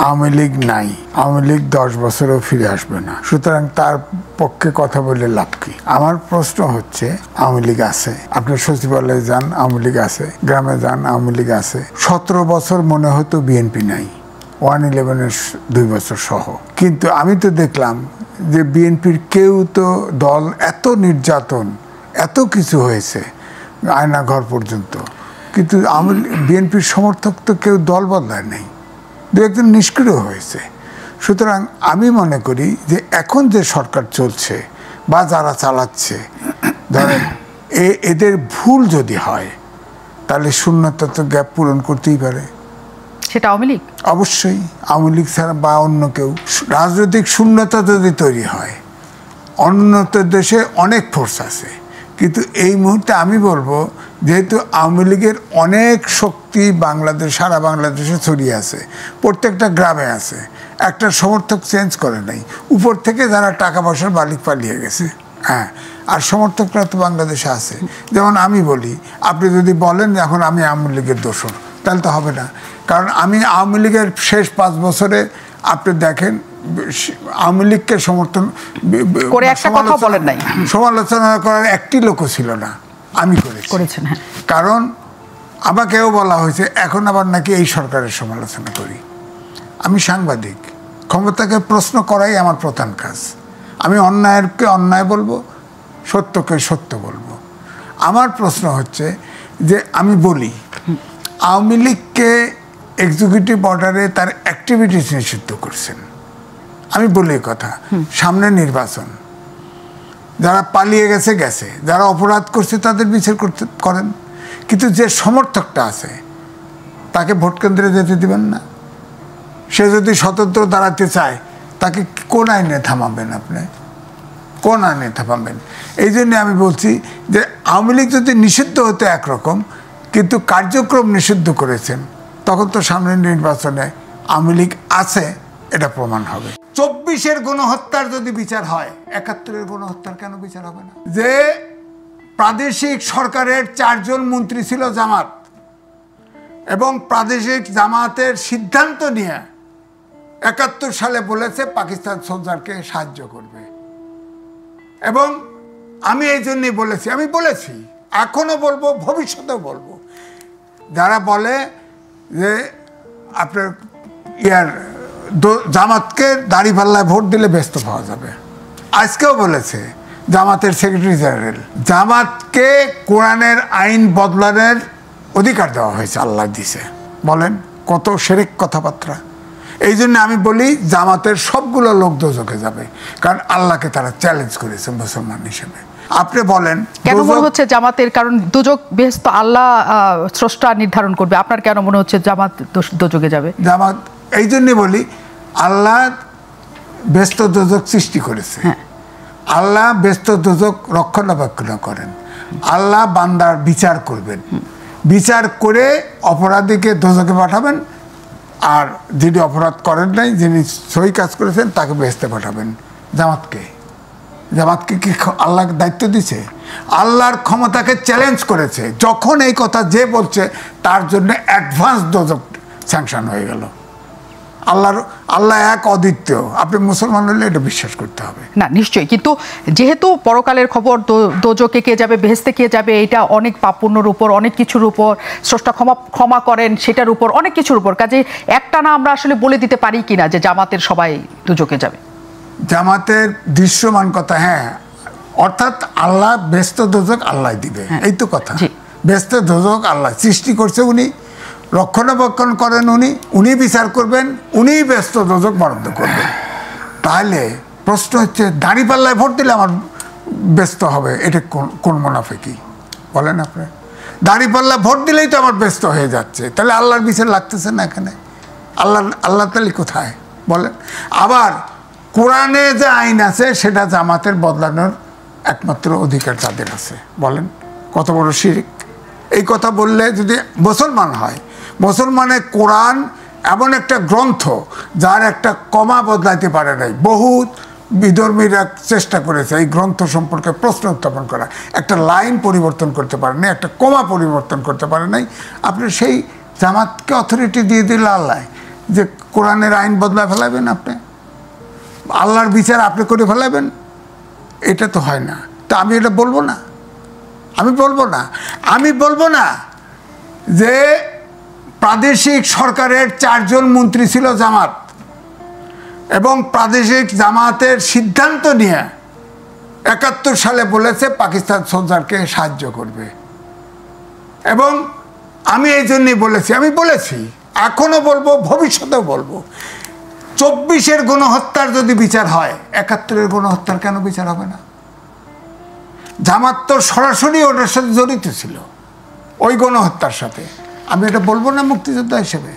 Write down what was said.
আওয়ামী লীগ নাই, আওয়ামী লীগ 10 বছরেও ফিরে আসবে না, সুতরাং তার পক্ষে কথা বলে লাভ কি? আমার প্রশ্ন হচ্ছে, আওয়ামী লীগ আছে, আপনি সচিবালয়ে যান, আওয়ামী লীগ আছে, গ্রামে যান, আওয়ামী লীগ আছে। 17 বছর মনে হতো বিএনপি নাই, 111-এর 2 বছর সহ। কিন্তু আমি তো দেখলাম যে বিএনপির কেউ তো দল, এত নির্যাতন, এত কিছু হয়েছে, আয়নাঘর পর্যন্ত, কিন্তু বিএনপির সমর্থক তো কেউ দল বদলায় নেই, দু একজন নিষ্ক্রিয় হয়েছে। সুতরাং আমি মনে করি যে এখন যে সরকার চলছে বা যারা চালাচ্ছে, ধরেন এদের ভুল যদি হয় তাহলে শূন্যতা তো গ্যাপ পূরণ করতেই পারে। সেটা আওয়ামী লীগ, অবশ্যই আওয়ামী লীগ ছাড়া বা অন্য কেউ। রাজনৈতিক শূন্যতা যদি তৈরি হয়, অন্যত দেশে অনেক ফোর্স আছে, কিন্তু এই মুহূর্তে আমি বলবো, যেহেতু আওয়ামী লীগের অনেক শক্তি বাংলাদেশ, সারা বাংলাদেশে ছড়িয়ে আছে, প্রত্যেকটা গ্রামে আছে, একটা সমর্থক চেঞ্জ করে নাই, উপর থেকে যারা টাকা পয়সার মালিক পালিয়ে গেছে, হ্যাঁ, আর সমর্থকরা তো বাংলাদেশে আছে। যেমন আমি বলি, আপনি যদি বলেন এখন আমি আওয়ামী লীগের দোসর, তাহলে তো হবে না, কারণ আমি আওয়ামী লীগের শেষ 5 বছরে আপনি দেখেন আওয়ামী লীগকে সমর্থন করে একটা কথা বলেন নাই, সমালোচনা করার একটি লোকও ছিল না, আমি করেছেন। কারণ আমাকেও বলা হয়েছে এখন আবার নাকি এই সরকারের সমালোচনা করি। আমি সাংবাদিক, ক্ষমতাকে প্রশ্ন করাই আমার প্রধান কাজ। আমি অন্যায়কে অন্যায় বলবো, সত্যকে সত্য বলবো। আমার প্রশ্ন হচ্ছে যে আমি বলি আওয়ামী লীগকে এক্সিকিউটিভ অর্ডারে তার অ্যাক্টিভিটিস নিষিদ্ধ করছেন। আমি বলি কথা, সামনে নির্বাচন, যারা পালিয়ে গেছে গেছে, যারা অপরাধ করছে তাদের বিচার করেন, কিন্তু যে সমর্থকটা আছে তাকে ভোট কেন্দ্রে যেতে দিবেন না। সে যদি স্বতন্ত্র দাঁড়াতে চায় তাকে কোন আইনে থামাবেন? আপনি কোন আইনে থামাবেন? এই জন্যে আমি বলছি যে আওয়ামী লীগ যদি নিষিদ্ধ হতে একরকম, কিন্তু কার্যক্রম নিষিদ্ধ করেছেন, তখন তো সামনের নির্বাচনে আওয়ামী লীগ আছে এটা প্রমাণ হবে। 24-এর গণহত্যার যদি বিচার হয়, 71-এর গণহত্যার কেন বিচার হবে না? যে প্রাদেশিক সরকারের 4 জন মন্ত্রী ছিল জামাত, এবং প্রাদেশিক জামাতের সিদ্ধান্ত নিয়ে 71 সালে বলেছে পাকিস্তান সোলজারকে সাহায্য করবে। এবং আমি এই জন্যই বলেছি, আমি বলেছি, এখনো বলবো, ভবিষ্যতেও বলবো, যারা বলে যে আপনার জামাতকে দাঁড়িপাল্লায় ভোট দিলে ব্যস্ত পাওয়া যাবে, আজকেও বলেছে জামাতের সেক্রেটারি জেনারেল, জামাতকে কোরআনের আইন বদলানোর অধিকার দেওয়া হয়েছে, আল্লাহ দিছে। বলেন কত শিরক কথাবার্তা। এই জন্য আমি বলি জামাতের সবগুলো লোক দোজখে যাবে, কারণ আল্লাহকে তারা চ্যালেঞ্জ করেছে মুসলমান হিসেবে। আপনি বলেন কেন মনে হচ্ছে জামাতের, কারণ দোজখ বেহেশত আল্লাহ স্রষ্টা নির্ধারণ করবে, আপনার কেন মনে হচ্ছে জামাত দোজখে যাবে? জামাত এই জন্যই বলি, আল্লাহ ব্যস্ত দোজখ সৃষ্টি করেছে, আল্লাহ ব্যস্ত দোজখ রক্ষণাবেক্ষণ করেন, আল্লাহ বান্দার বিচার করবেন, বিচার করে অপরাধীকে দোজখে পাঠাবেন, আর যিনি অপরাধ করেন নাই, যিনি সহি কাজ করেছেন তাকে বেহেশতে পাঠাবেন। জামাতকে কি আল্লাহ দায়িত্ব দিছে? আল্লাহর ক্ষমতাকে চ্যালেঞ্জ করেছে। যখন এই কথা যে বলছে তার জন্য অ্যাডভান্স দোজখ স্যাংশন হয়ে গেল। আল্লাহ এক, অদ্বিতীয়। আপনি মুসলমান হলে এটা বিশ্বাস করতে হবে না, নিশ্চয়ই। কিন্তু যেহেতু পরকালের খবর, দোজখে কে যাবে, বেহেশতে কে যাবে, এটা অনেক পাপপুণ্যর উপর, অনেক কিছুর উপর, স্রষ্টা ক্ষমা করেন সেটার উপর, অনেক কিছুর উপর। কাজে একটা না আমরা আসলে বলে দিতে পারি কিনা যে জামাতের সবাই দোজখে যাবে? জামাতের দৃশ্যমান কথা, হ্যাঁ, অর্থাৎ আল্লাহ ব্যস্ত দোজখ আল্লাহ দিবে, এই তো কথা। ব্যস্ত দোজখ আল্লাহ সৃষ্টি করছে, উনি রক্ষণাবেক্ষণ করেন, উনি বিচার করবেন, উনিই ব্যস্ত দোজখ বরাদ্দ করবেন। তাহলে প্রশ্ন হচ্ছে দাঁড়িপাল্লায় ভোট দিলে আমার ব্যস্ত হবে, এটা কোন মুনাফিকি বলেন আপনি? দাঁড়িপাল্লা ভোট দিলেই তো আমার ব্যস্ত হয়ে যাচ্ছে, তাহলে আল্লাহর বিচার লাগতেছে না এখানে? আল্লাহ তাহলে কোথায় বলেন? আবার কোরআনে যে আইন আছে সেটা জামাতের বদলানোর একমাত্র অধিকার তাদের আছে। বলেন কত বড় শিরক! এই কথা বললে যদি মুসলমান হয়, মুসলমানের কোরআন এমন একটা গ্রন্থ যার একটা কমা বদলাইতে পারে নাই। বহুত বিধর্মীরা চেষ্টা করেছে এই গ্রন্থ সম্পর্কে প্রশ্ন উত্থাপন করা, একটা লাইন পরিবর্তন করতে পারে নাই, একটা কমা পরিবর্তন করতে পারে নাই। আপনি সেই জামাতকে অথরিটি দিয়ে দিল আল্লাহ যে কোরআনের আইন বদলায় ফেলাবেন আপনি, আল্লাহর বিচার আপনি করে ফেলাবেন? এটা তো হয় না। তা আমি এটা বলবো না, আমি বলবো না যে প্রাদেশিক সরকারের 4 জন মন্ত্রী ছিল জামাত, এবং প্রাদেশিক জামাতের সিদ্ধান্ত নিয়ে 71 সালে বলেছে পাকিস্তান সোলজারকে সাহায্য করবে। এবং আমি এই জন্যই বলেছি, এখনো বলবো, ভবিষ্যতেও বলবো, 24-এর গণহত্যার যদি বিচার হয়, 71-এর গণহত্যার কেন বিচার হবে না? জামাত তো সরাসরি ওটার সাথে জড়িত ছিল, ওই গণহত্যার সাথে। আমি এটা বলবো না মুক্তিযোদ্ধা হিসেবে?